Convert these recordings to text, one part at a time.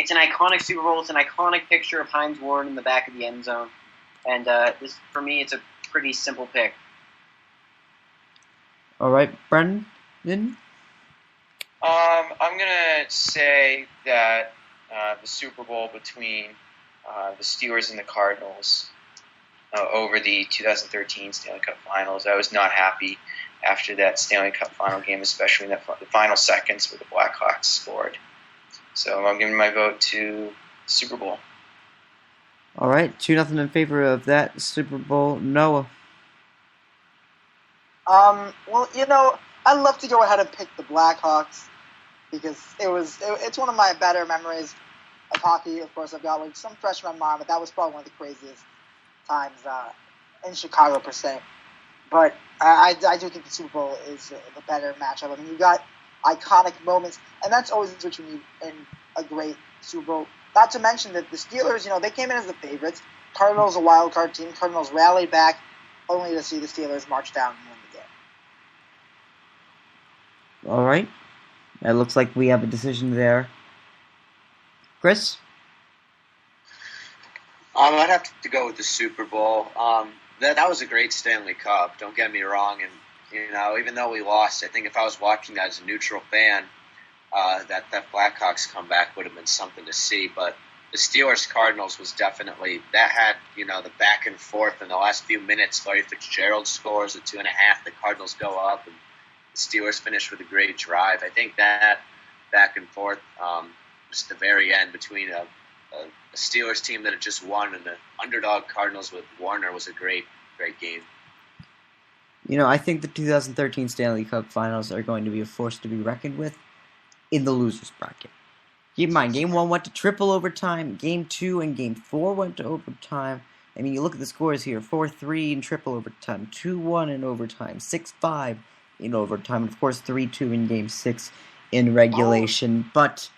It's an iconic Super Bowl. It's an iconic picture of Hines Ward in the back of the end zone. And this, for me, it's a pretty simple pick. All right, Brendan? I'm going to say that the Super Bowl between the Steelers and the Cardinals over the 2013 Stanley Cup Finals. I was not happy after that Stanley Cup Final game, especially in the final seconds where the Blackhawks scored. So I'm giving my vote to Super Bowl. All right, 2-0 in favor of that Super Bowl. Noah? Well, I'd love to go ahead and pick the Blackhawks because it's one of my better memories of hockey. Of course, I've got some fresh in my mind, but that was probably one of the craziest times in Chicago per se. But I do think the Super Bowl is the better matchup. I mean, you got iconic moments, and that's always what you need in a great Super Bowl. Not to mention that the Steelers, they came in as the favorites. Cardinals, a wild card team. Cardinals rallied back, only to see the Steelers march down and win the game. All right. It looks like we have a decision there. Chris? I'd have to go with the Super Bowl. That was a great Stanley Cup. Don't get me wrong, and even though we lost, I think if I was watching that as a neutral fan, that Blackhawks comeback would have been something to see. But the Steelers Cardinals was definitely that had the back and forth in the last few minutes. Larry Fitzgerald scores at 2.5. The Cardinals go up, and the Steelers finish with a great drive. I think that back and forth, just the very end between a Steelers team that had just won and the underdog Cardinals with Warner was a great game. I think the 2013 Stanley Cup Finals are going to be a force to be reckoned with in the losers bracket. Keep in mind, Game 1 went to triple overtime. Game 2 and Game 4 went to overtime. I mean, you look at the scores here. 4-3 in triple overtime. 2-1 in overtime. 6-5 in overtime. And, of course, 3-2 in Game 6 in regulation. But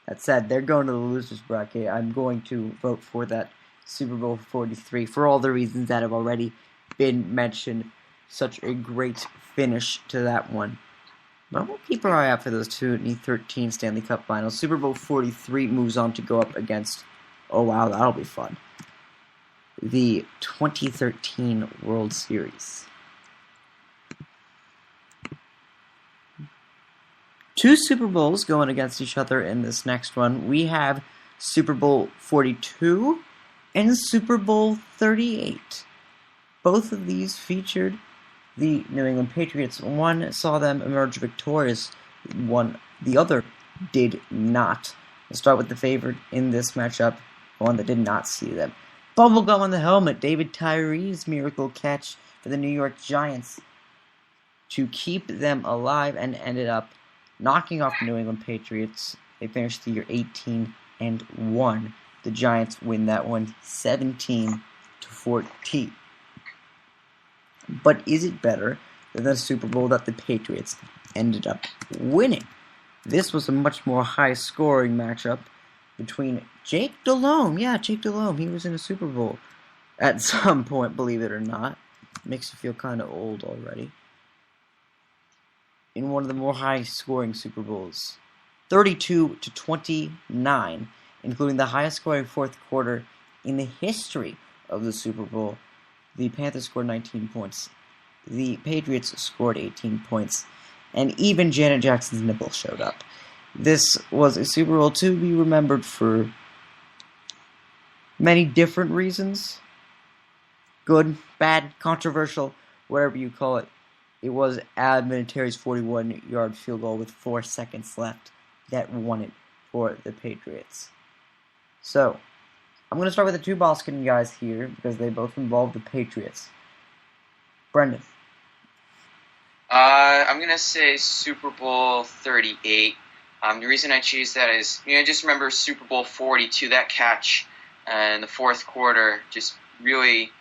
that said, they're going to the losers bracket. I'm going to vote for that Super Bowl 43 for all the reasons that have already been mentioned. Such a great finish to that one. But we'll keep our eye out for those 2013 Stanley Cup Finals. Super Bowl 43 moves on to go up against, oh wow, that'll be fun, the 2013 World Series. Two Super Bowls going against each other in this next one. We have Super Bowl 42 and Super Bowl 38. Both of these featured the New England Patriots. One saw them emerge victorious, the other did not. We'll start with the favorite in this matchup, one that did not see them. Bubblegum on the helmet, David Tyree's miracle catch for the New York Giants to keep them alive and ended up knocking off the New England Patriots. They finished the year 18-1. The Giants win that one 17-14. But is it better than the Super Bowl that the Patriots ended up winning? This was a much more high-scoring matchup between Jake Delhomme. Yeah, Jake Delhomme. He was in a Super Bowl at some point, believe it or not. Makes you feel kind of old already. In one of the more high-scoring Super Bowls. 32-29, including the highest-scoring fourth quarter in the history of the Super Bowl. The Panthers scored 19 points. The Patriots scored 18 points. And even Janet Jackson's nipple showed up. This was a Super Bowl to be remembered for many different reasons. Good, bad, controversial, whatever you call it. It was Adam Vinatieri's 41-yard field goal with 4 seconds left that won it for the Patriots. So, I'm going to start with the two Boston guys here because they both involve the Patriots. Brendan. I'm going to say Super Bowl 38. The reason I choose that is, I just remember Super Bowl 42, that catch in the fourth quarter just really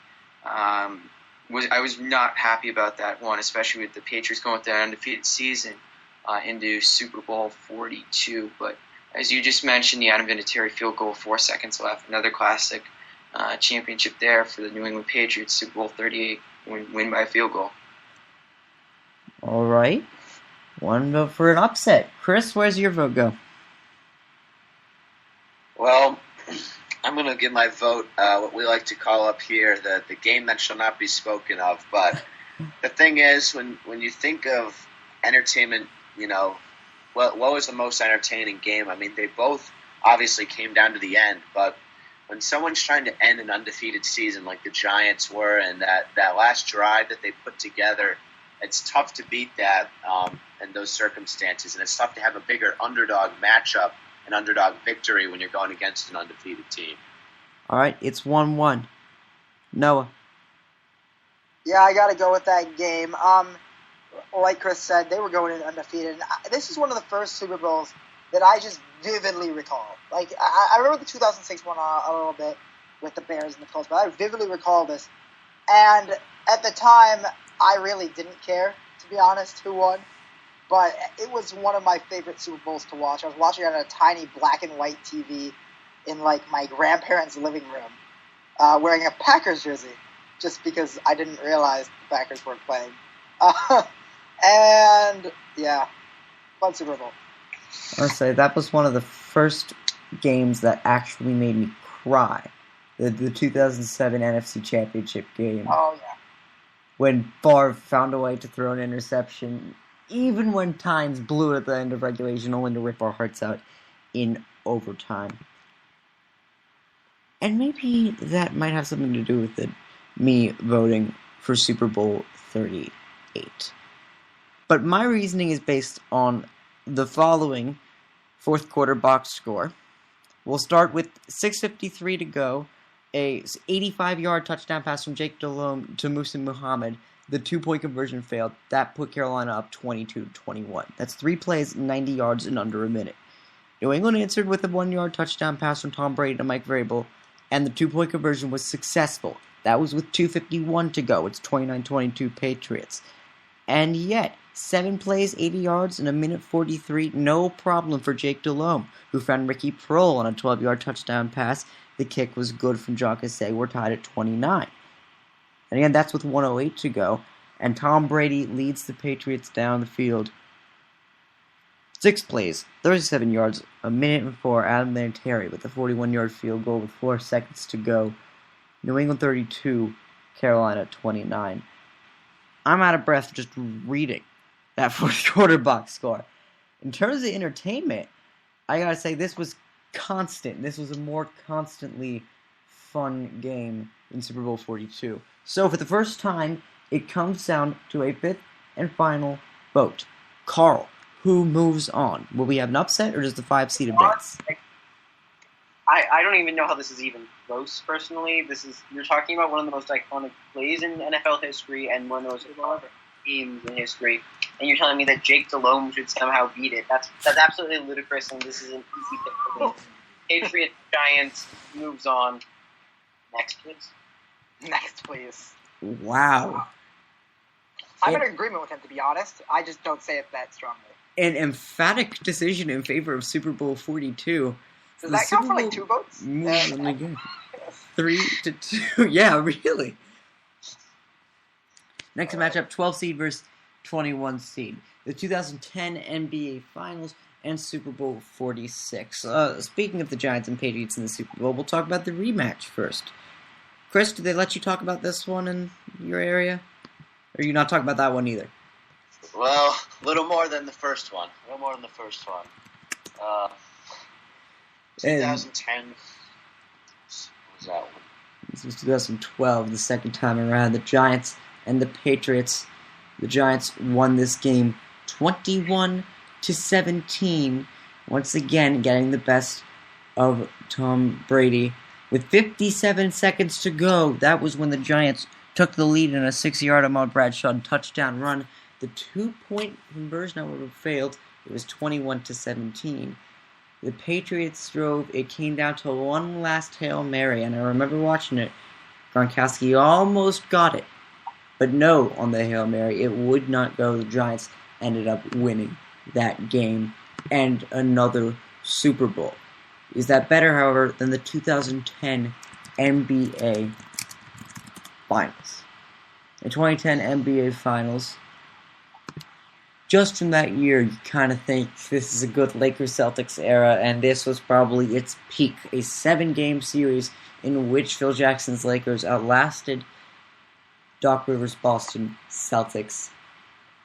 I was not happy about that one, especially with the Patriots going with that undefeated season into Super Bowl 42. But as you just mentioned, the Adam Vinatieri field goal, 4 seconds left. Another classic championship there for the New England Patriots, Super Bowl 38, win by a field goal. All right. One vote for an upset. Chris, where's your vote go? Well, I'm going to give my vote, what we like to call up here, the game that shall not be spoken of. But the thing is, when you think of entertainment, what was the most entertaining game? I mean, they both obviously came down to the end, but when someone's trying to end an undefeated season like the Giants were, and that last drive that they put together, it's tough to beat that in those circumstances, and it's tough to have a bigger underdog matchup, an underdog victory when you're going against an undefeated team. All right, it's 1-1. Noah. Yeah, I got to go with that game. Like Chris said, they were going in undefeated. And this is one of the first Super Bowls that I just vividly recall. Like, I remember the 2006 one a little bit with the Bears and the Colts, but I vividly recall this. And at the time, I really didn't care, to be honest, who won. But it was one of my favorite Super Bowls to watch. I was watching it on a tiny black and white TV in, like, my grandparents' living room, wearing a Packers jersey, just because I didn't realize the Packers weren't playing. And, yeah, fun Super Bowl. I'll say that was one of the first games that actually made me cry. The 2007 NFC Championship game. Oh, yeah. When Favre found a way to throw an interception, even when times blew at the end of regulation, only to rip our hearts out in overtime. And maybe that might have something to do with it, me voting for Super Bowl 38. But my reasoning is based on the following fourth quarter box score. We'll start with 6:53 to go. A 85-yard touchdown pass from Jake Delhomme to Musa Muhammad. The 2-point conversion failed. That put Carolina up 22-21. That's 3 plays, 90 yards in under a minute. New England answered with a 1-yard touchdown pass from Tom Brady to Mike Vrabel, and the 2-point conversion was successful. That was with 2:51 to go. It's 29-22 Patriots. And yet, 7 plays, 80 yards, in a minute 43, no problem for Jake Delhomme, who found Ricky Prohl on a 12-yard touchdown pass. The kick was good from John Cassay. We're tied at 29. And again, that's with 1:08 to go. And Tom Brady leads the Patriots down the field. 6 plays, 37 yards, a minute and 4. Adam Vinatieri with a 41-yard field goal with 4 seconds to go. New England 32, Carolina 29. I'm out of breath just reading that fourth quarter box score. In terms of entertainment, I gotta say this was constant. This was a more constantly fun game in Super Bowl 42. So for the first time, it comes down to a fifth and final vote. Carl, who moves on? Will we have an upset, or does the 5 seed advance? I don't even know how this is even close, personally. You're talking about one of the most iconic plays in NFL history and one of the most iconic games in history, and you're telling me that Jake Delhomme should somehow beat it. That's absolutely ludicrous, and this is an easy pick for me. Patriots, Giants, moves on. Next, please. Next, please. Wow. I'm in agreement with him, to be honest. I just don't say it that strongly. An emphatic decision in favor of Super Bowl 42. Does that count for, like, 2 votes? 3-2. Yeah, really. Next matchup, 12 seed versus 21 seed. The 2010 NBA Finals and Super Bowl 46. Speaking of the Giants and Patriots in the Super Bowl, we'll talk about the rematch first. Chris, did they let you talk about this one in your area? Or are you not talking about that one either? Well, a little more than the first one. 2010. What was that one? This was 2012, the second time around. The Giants and the Patriots. The Giants won this game 21-17. Once again, getting the best of Tom Brady. With 57 seconds to go, that was when the Giants took the lead in a 6-yard Ahmad Bradshaw touchdown run. The 2-point conversion, however, failed. It was 21-17. The Patriots drove. It came down to one last Hail Mary, and I remember watching it. Gronkowski almost got it. But no, on the Hail Mary, it would not go. The Giants ended up winning that game and another Super Bowl. Is that better, however, than the 2010 NBA Finals? The 2010 NBA Finals, just from that year, you kind of think this is a good Lakers-Celtics era, and this was probably its peak, a 7-game series in which Phil Jackson's Lakers outlasted Doc Rivers' Boston Celtics.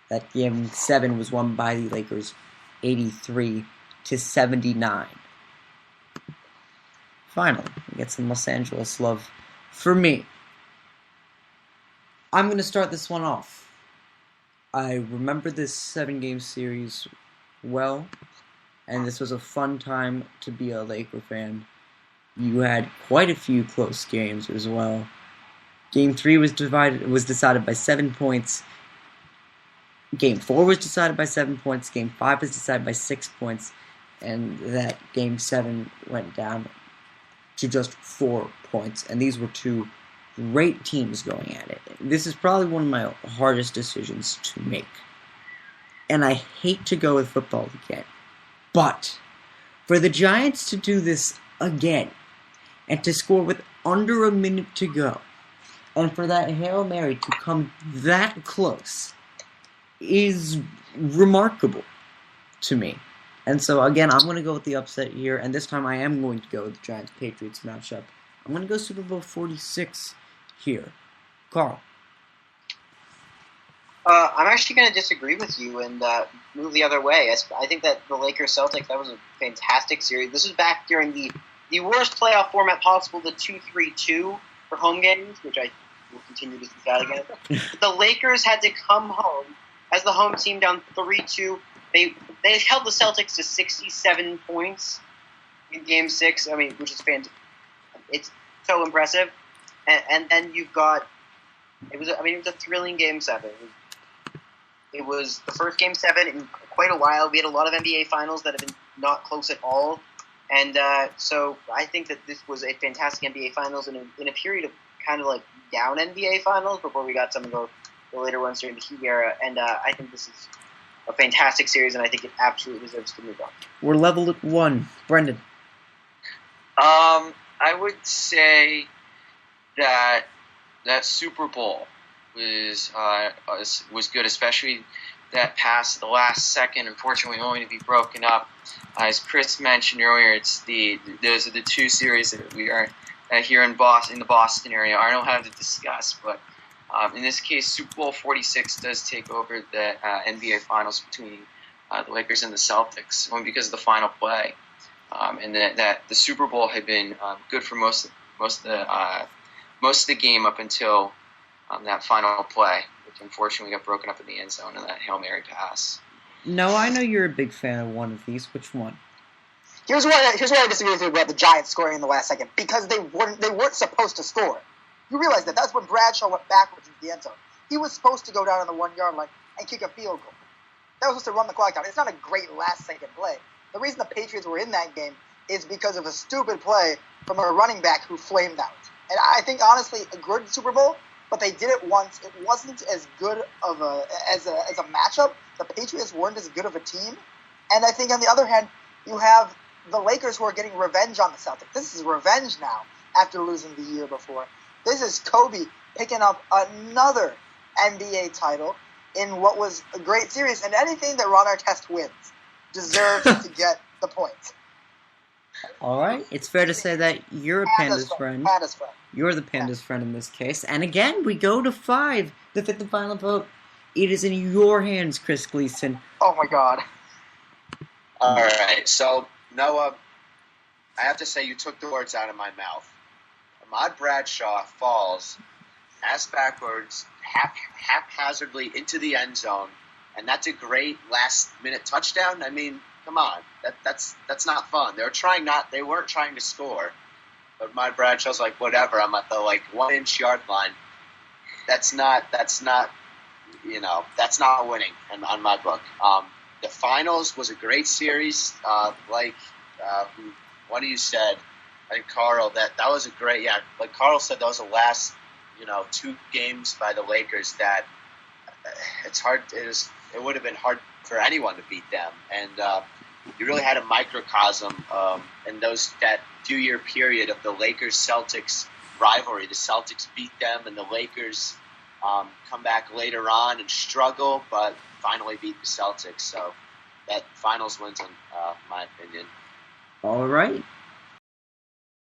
That game 7 was won by the Lakers 83-79. Finally, we get some Los Angeles love for me. I'm going to start this one off. I remember this 7-game series well, and this was a fun time to be a Laker fan. You had quite a few close games as well. Game 3 was decided by 7 points. Game 4 was decided by 7 points. Game 5 was decided by 6 points. And that Game 7 went down to just 4 points. And these were two great teams going at it. This is probably one of my hardest decisions to make. And I hate to go with football again. But for the Giants to do this again, and to score with under a minute to go, and for that Hail Mary to come that close, is remarkable to me. And so, again, I'm going to go with the upset here, and this time I am going to go with the Giants-Patriots matchup. I'm going to go Super Bowl 46 here. Carl. I'm actually going to disagree with you and move the other way. I think that the Lakers-Celtics, that was a fantastic series. This was back during the worst playoff format possible, the 2-3-2 for home games, which I will continue to see that again. The Lakers had to come home as the home team down 3-2. They held the Celtics to 67 points in Game 6, which is fantastic. It's so impressive. And then you've got, it was a thrilling Game 7. It was the first Game 7 in quite a while. We had a lot of NBA Finals that have been not close at all. And so I think that this was a fantastic NBA Finals in a period of kind of like down NBA Finals before we got some of the later ones during the Heat era. And I think this is a fantastic series, and I think it absolutely deserves to move on. We're leveled at 1. Brendan. I would say that Super Bowl was good, especially that pass at the last second, unfortunately only to be broken up. As Chris mentioned earlier, those are the two series that we are here in the Boston area I don't have to discuss, but in this case, Super Bowl 46 does take over the NBA Finals between the Lakers and the Celtics, only because of the final play, and that the Super Bowl had been good for most of the game up until that final play, which unfortunately got broken up in the end zone in that Hail Mary pass. No, I know you're a big fan of one of these. Which one? Here's where I disagree with you about the Giants scoring in the last second, because they weren't supposed to score. You realize that that's when Bradshaw went backwards into the end zone. He was supposed to go down on the 1-yard line and kick a field goal. That was supposed to run the clock down. It's not a great last-second play. The reason the Patriots were in that game is because of a stupid play from a running back who flamed out. And I think, honestly, a good Super Bowl, but they did it once. It wasn't as good of as a matchup. The Patriots weren't as good of a team. And I think, on the other hand, you have the Lakers who are getting revenge on the Celtics. This is revenge now after losing the year before. This is Kobe picking up another NBA title in what was a great series. And anything that Ron Artest wins deserves to get the points. All right. It's fair to say that you're a Panda's friend. Panda's friend. You're the Panda's friend in this case. And again, we go to 5 to fit the final vote. It is in your hands, Chris Gleason. Oh, my God. All right. So, Noah, I have to say you took the words out of my mouth. Ahmad Bradshaw falls ass backwards, haphazardly into the end zone, and that's a great last-minute touchdown. I mean, come on, that's not fun. They weren't trying to score, but Ahmad Bradshaw's like, whatever. I'm at the 1-inch yard line. That's not winning on my book. The finals was a great series. One of you said. I think Carl, that was a great, like Carl said, that was the last, 2 games by the Lakers that it would have been hard for anyone to beat them. And you really had a microcosm in that 2-year period of the Lakers-Celtics rivalry. The Celtics beat them, and the Lakers come back later on and struggle, but finally beat the Celtics. So that finals wins, in my opinion. All right.